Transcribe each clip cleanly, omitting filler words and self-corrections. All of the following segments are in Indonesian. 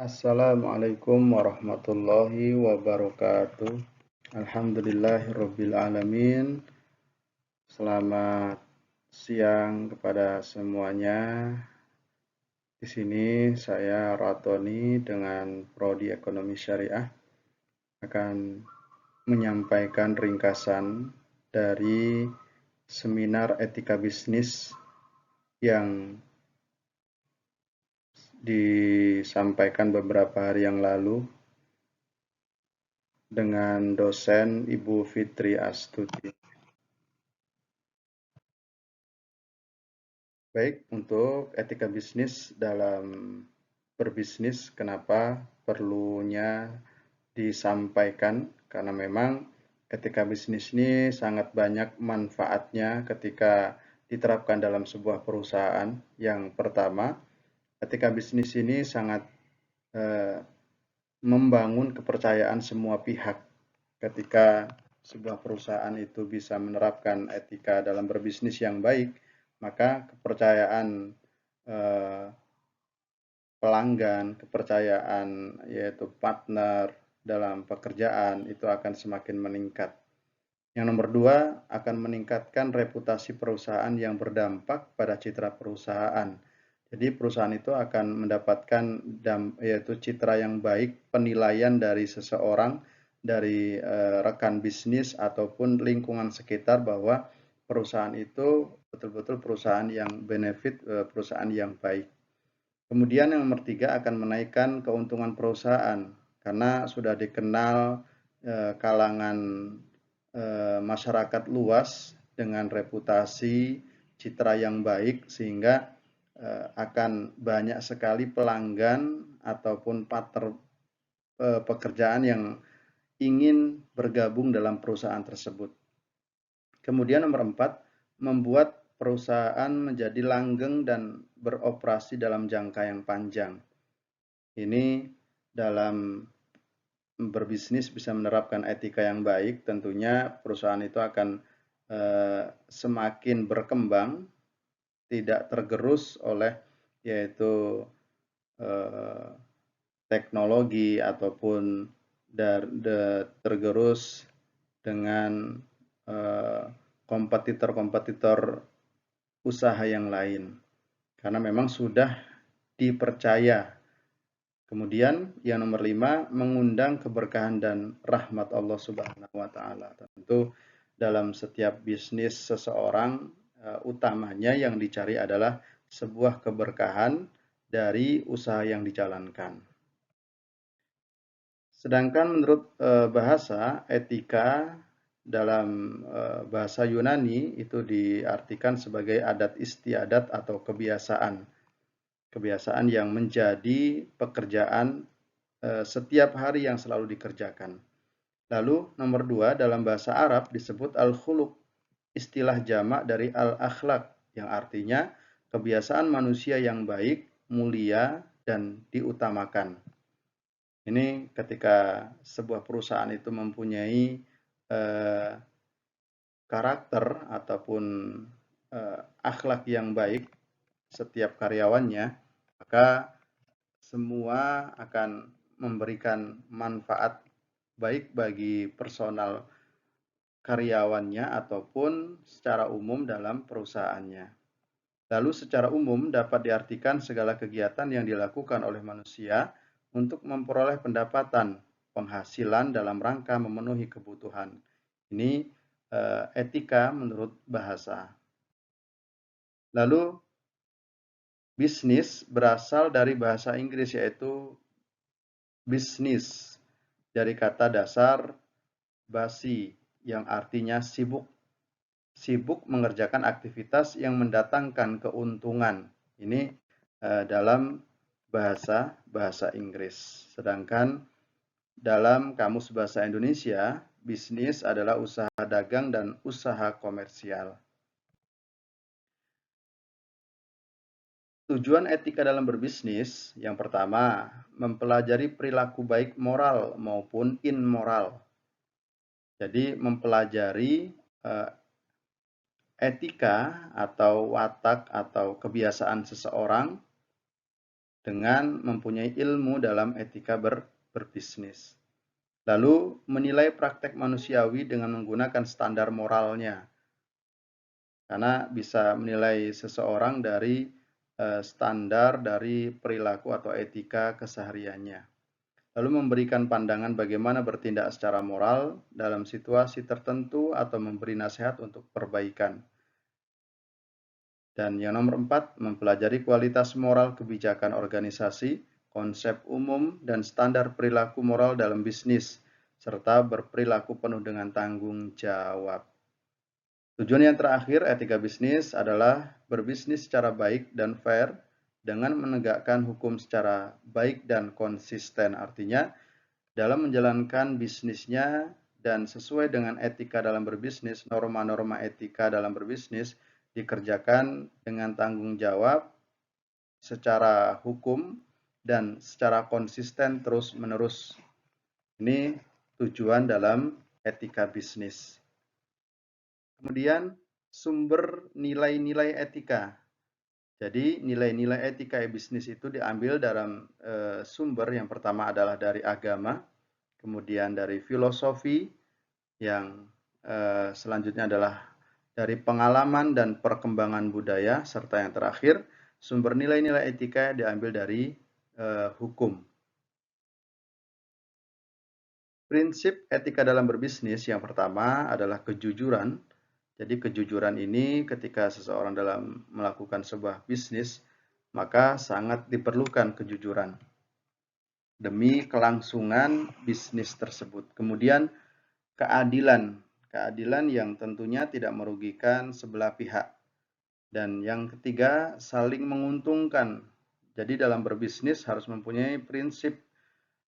Assalamualaikum warahmatullahi wabarakatuh. Alhamdulillahirabbil alamin. Selamat siang kepada semuanya. Di sini saya Ratoni dengan Prodi Ekonomi Syariah akan menyampaikan ringkasan dari seminar etika bisnis yang disampaikan beberapa hari yang lalu dengan dosen Ibu Fitri Astuti. Baik, untuk etika bisnis dalam berbisnis, kenapa perlunya disampaikan? Karena memang etika bisnis ini sangat banyak manfaatnya ketika diterapkan dalam sebuah perusahaan. Yang pertama, etika bisnis ini sangat membangun kepercayaan semua pihak. Ketika sebuah perusahaan itu bisa menerapkan etika dalam berbisnis yang baik, maka kepercayaan pelanggan, kepercayaan yaitu partner dalam pekerjaan itu akan semakin meningkat. Yang nomor dua, akan meningkatkan reputasi perusahaan yang berdampak pada citra perusahaan. Jadi perusahaan itu akan mendapatkan yaitu citra yang baik, penilaian dari seseorang, dari rekan bisnis ataupun lingkungan sekitar bahwa perusahaan itu betul-betul perusahaan yang benefit, perusahaan yang baik. Kemudian yang nomor tiga, akan menaikkan keuntungan perusahaan karena sudah dikenal kalangan masyarakat luas dengan reputasi citra yang baik, sehingga akan banyak sekali pelanggan ataupun partner pekerjaan yang ingin bergabung dalam perusahaan tersebut. Kemudian nomor empat, membuat perusahaan menjadi langgeng dan beroperasi dalam jangka yang panjang. Ini dalam berbisnis bisa menerapkan etika yang baik, tentunya perusahaan itu akan semakin berkembang, tidak tergerus oleh yaitu teknologi ataupun tergerus dengan kompetitor-kompetitor usaha yang lain, karena memang sudah dipercaya. Kemudian yang nomor lima, mengundang keberkahan dan rahmat Allah Subhanahu wa Ta'ala. Tentu dalam setiap bisnis seseorang, utamanya yang dicari adalah sebuah keberkahan dari usaha yang dijalankan. Sedangkan menurut bahasa, etika dalam bahasa Yunani itu diartikan sebagai adat istiadat atau kebiasaan. Kebiasaan yang menjadi pekerjaan setiap hari yang selalu dikerjakan. Lalu nomor dua, dalam bahasa Arab disebut al-khuluq, istilah jamak dari al-akhlaq, yang artinya kebiasaan manusia yang baik, mulia, dan diutamakan. Ini ketika sebuah perusahaan itu mempunyai karakter ataupun akhlak yang baik setiap karyawannya, maka semua akan memberikan manfaat baik bagi personal karyawannya ataupun secara umum dalam perusahaannya. Lalu secara umum dapat diartikan segala kegiatan yang dilakukan oleh manusia untuk memperoleh pendapatan, penghasilan dalam rangka memenuhi kebutuhan. Ini etika menurut bahasa. Lalu bisnis berasal dari bahasa Inggris, yaitu bisnis, dari kata dasar basi yang artinya sibuk. Sibuk mengerjakan aktivitas yang mendatangkan keuntungan. Ini dalam bahasa Inggris. Sedangkan dalam Kamus Bahasa Indonesia, bisnis adalah usaha dagang dan usaha komersial. Tujuan etika dalam berbisnis, yang pertama, mempelajari perilaku baik moral maupun immoral. Jadi mempelajari etika atau watak atau kebiasaan seseorang dengan mempunyai ilmu dalam etika berbisnis. Lalu menilai praktek manusiawi dengan menggunakan standar moralnya. Karena bisa menilai seseorang dari standar dari perilaku atau etika kesehariannya. Lalu memberikan pandangan bagaimana bertindak secara moral dalam situasi tertentu atau memberi nasihat untuk perbaikan. Dan yang nomor 4, mempelajari kualitas moral kebijakan organisasi, konsep umum, dan standar perilaku moral dalam bisnis, serta berperilaku penuh dengan tanggung jawab. Tujuan yang terakhir, etika bisnis adalah berbisnis secara baik dan fair dengan menegakkan hukum secara baik dan konsisten. Artinya, dalam menjalankan bisnisnya dan sesuai dengan etika dalam berbisnis, norma-norma etika dalam berbisnis dikerjakan dengan tanggung jawab secara hukum dan secara konsisten terus-menerus. Ini tujuan dalam etika bisnis. Kemudian sumber nilai-nilai etika. Jadi nilai-nilai etika bisnis itu diambil dalam sumber yang pertama adalah dari agama, kemudian dari filosofi, yang selanjutnya adalah dari pengalaman dan perkembangan budaya, serta yang terakhir sumber nilai-nilai etika diambil dari hukum. Prinsip etika dalam berbisnis yang pertama adalah kejujuran. Jadi kejujuran ini ketika seseorang dalam melakukan sebuah bisnis, maka sangat diperlukan kejujuran demi kelangsungan bisnis tersebut. Kemudian keadilan, keadilan yang tentunya tidak merugikan sebelah pihak. Dan yang ketiga, saling menguntungkan. Jadi dalam berbisnis harus mempunyai prinsip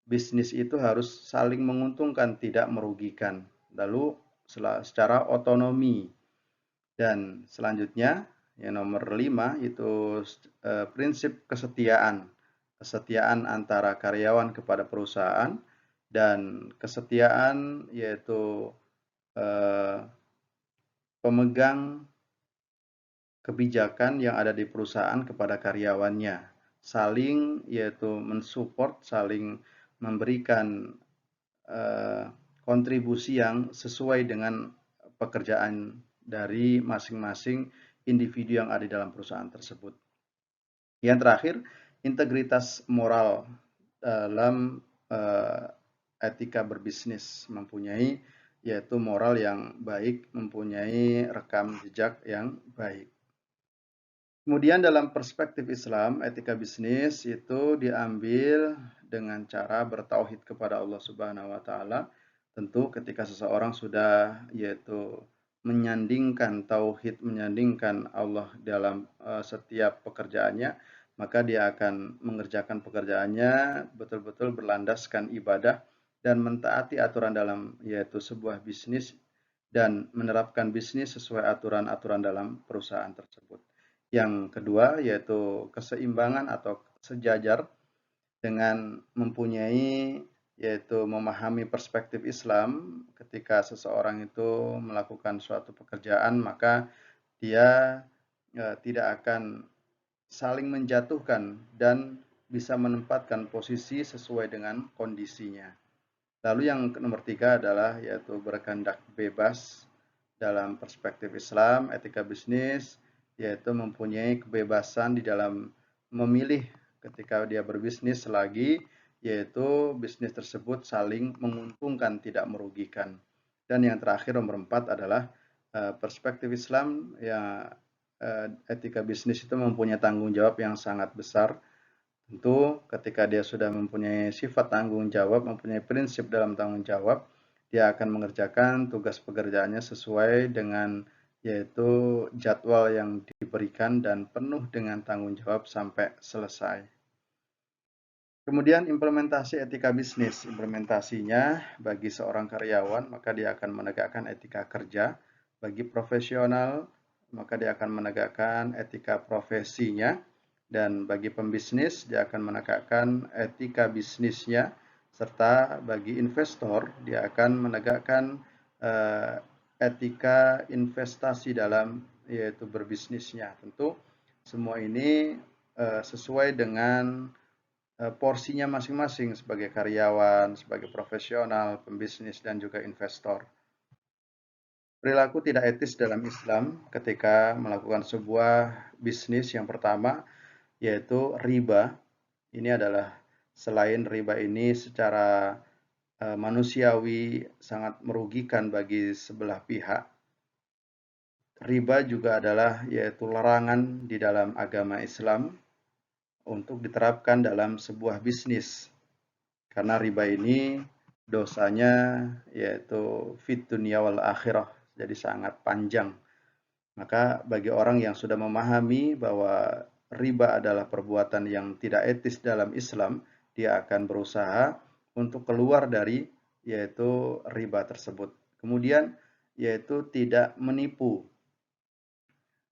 bisnis itu harus saling menguntungkan, tidak merugikan. Lalu secara otonomi. Dan selanjutnya, yang nomor 5 itu prinsip kesetiaan. Kesetiaan antara karyawan kepada perusahaan dan kesetiaan yaitu pemegang kebijakan yang ada di perusahaan kepada karyawannya. Saling yaitu mensupport, saling memberikan kontribusi yang sesuai dengan pekerjaan dari masing-masing individu yang ada di dalam perusahaan tersebut. Yang terakhir, integritas moral dalam etika berbisnis, mempunyai yaitu moral yang baik, mempunyai rekam jejak yang baik. Kemudian dalam perspektif Islam, etika bisnis itu diambil dengan cara bertauhid kepada Allah Subhanahu wa taala. Tentu ketika seseorang sudah yaitu menyandingkan tauhid, menyandingkan Allah dalam setiap pekerjaannya, maka dia akan mengerjakan pekerjaannya betul-betul berlandaskan ibadah dan mentaati aturan dalam yaitu sebuah bisnis dan menerapkan bisnis sesuai aturan-aturan dalam perusahaan tersebut. Yang kedua yaitu keseimbangan atau sejajar dengan mempunyai yaitu memahami perspektif Islam. Ketika seseorang itu melakukan suatu pekerjaan, maka dia tidak akan saling menjatuhkan dan bisa menempatkan posisi sesuai dengan kondisinya. Lalu yang nomor 3 adalah yaitu berkehendak bebas dalam perspektif Islam, etika bisnis, yaitu mempunyai kebebasan di dalam memilih ketika dia berbisnis selagi yaitu bisnis tersebut saling menguntungkan, tidak merugikan. Dan yang terakhir nomor 4 adalah perspektif Islam, ya etika bisnis itu mempunyai tanggung jawab yang sangat besar. Tentu ketika dia sudah mempunyai sifat tanggung jawab, mempunyai prinsip dalam tanggung jawab, dia akan mengerjakan tugas pekerjaannya sesuai dengan yaitu jadwal yang diberikan dan penuh dengan tanggung jawab sampai selesai. Kemudian implementasi etika bisnis. Implementasinya bagi seorang karyawan, maka dia akan menegakkan etika kerja. Bagi profesional, maka dia akan menegakkan etika profesinya. Dan bagi pembisnis, dia akan menegakkan etika bisnisnya. Serta bagi investor, dia akan menegakkan etika investasi dalam yaitu berbisnisnya. Tentu semua ini sesuai dengan porsinya masing-masing sebagai karyawan, sebagai profesional, pembisnis, dan juga investor. Perilaku tidak etis dalam Islam ketika melakukan sebuah bisnis yang pertama yaitu riba. Ini adalah selain riba ini secara manusiawi sangat merugikan bagi sebelah pihak. Riba juga adalah yaitu larangan di dalam agama Islam untuk diterapkan dalam sebuah bisnis. Karena riba ini dosanya yaitu fit dunya wal akhirah, jadi sangat panjang. Maka bagi orang yang sudah memahami bahwa riba adalah perbuatan yang tidak etis dalam Islam, dia akan berusaha untuk keluar dari yaitu riba tersebut. Kemudian yaitu tidak menipu.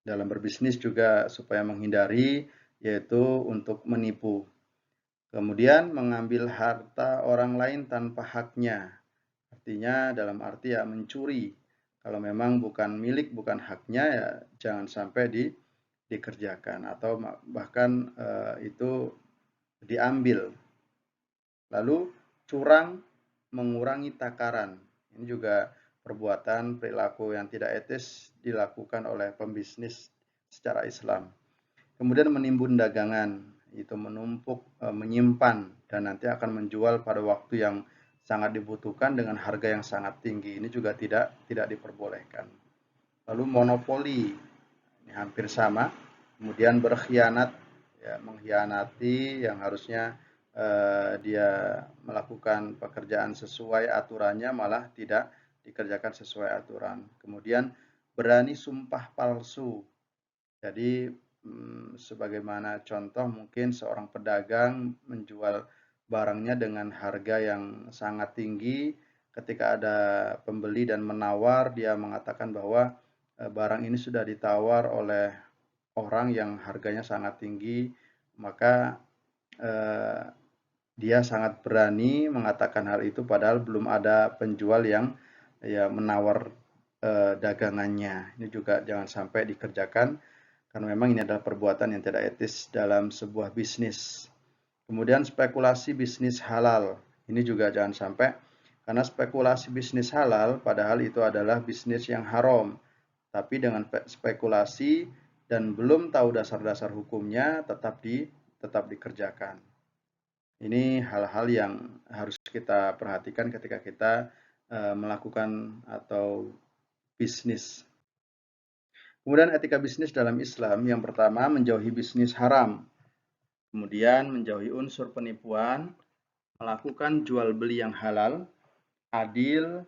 Dalam berbisnis juga supaya menghindari yaitu untuk menipu. Kemudian mengambil harta orang lain tanpa haknya. Artinya dalam arti ya mencuri. Kalau memang bukan milik, bukan haknya ya jangan sampai dikerjakan atau bahkan itu diambil. Lalu curang mengurangi takaran. Ini juga perbuatan perilaku yang tidak etis dilakukan oleh pembisnis secara Islam. Kemudian menimbun dagangan, itu menumpuk, menyimpan dan nanti akan menjual pada waktu yang sangat dibutuhkan dengan harga yang sangat tinggi. Ini juga tidak diperbolehkan. Lalu monopoli, ini hampir sama. Kemudian berkhianat, ya, mengkhianati yang harusnya dia melakukan pekerjaan sesuai aturannya malah tidak dikerjakan sesuai aturan. Kemudian berani sumpah palsu. Jadi sebagaimana contoh mungkin seorang pedagang menjual barangnya dengan harga yang sangat tinggi, ketika ada pembeli dan menawar, dia mengatakan bahwa barang ini sudah ditawar oleh orang yang harganya sangat tinggi, maka dia sangat berani mengatakan hal itu padahal belum ada penjual yang ya menawar dagangannya. Ini juga jangan sampai dikerjakan karena memang ini adalah perbuatan yang tidak etis dalam sebuah bisnis. Kemudian spekulasi bisnis halal. Ini juga jangan sampai, karena spekulasi bisnis halal padahal itu adalah bisnis yang haram. Tapi dengan spekulasi dan belum tahu dasar-dasar hukumnya tetap dikerjakan. Ini hal-hal yang harus kita perhatikan ketika kita melakukan atau bisnis. Kemudian etika bisnis dalam Islam, yang pertama menjauhi bisnis haram, kemudian menjauhi unsur penipuan, melakukan jual beli yang halal, adil,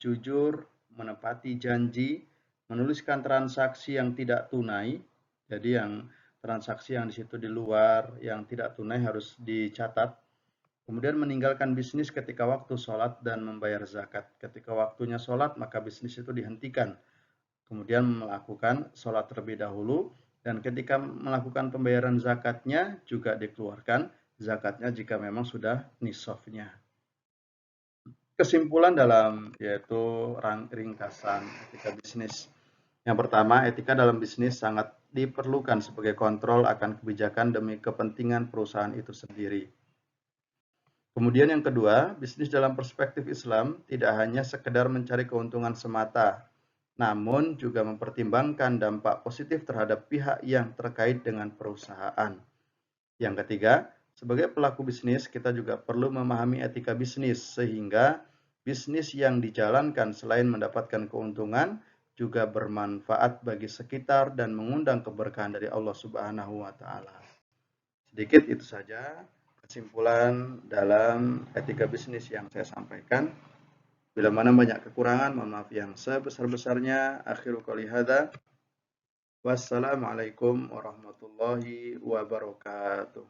jujur, menepati janji, menuliskan transaksi yang tidak tunai, jadi yang transaksi yang di situ di luar yang tidak tunai harus dicatat. Kemudian meninggalkan bisnis ketika waktu sholat dan membayar zakat. Ketika waktunya sholat maka bisnis itu dihentikan. Kemudian melakukan sholat terlebih dahulu, dan ketika melakukan pembayaran zakatnya juga dikeluarkan zakatnya jika memang sudah nisabnya. Kesimpulan dalam yaitu ringkasan etika bisnis. Yang pertama, etika dalam bisnis sangat diperlukan sebagai kontrol akan kebijakan demi kepentingan perusahaan itu sendiri. Kemudian yang kedua, bisnis dalam perspektif Islam tidak hanya sekedar mencari keuntungan semata, namun juga mempertimbangkan dampak positif terhadap pihak yang terkait dengan perusahaan. Yang ketiga, sebagai pelaku bisnis, kita juga perlu memahami etika bisnis, sehingga bisnis yang dijalankan selain mendapatkan keuntungan, juga bermanfaat bagi sekitar dan mengundang keberkahan dari Allah Subhanahu wa Ta'ala. Sedikit itu saja kesimpulan dalam etika bisnis yang saya sampaikan. Bila mana banyak kekurangan, mohon maaf yang sebesar-besarnya. Akhiru qouli hadza. Wassalamualaikum warahmatullahi wabarakatuh.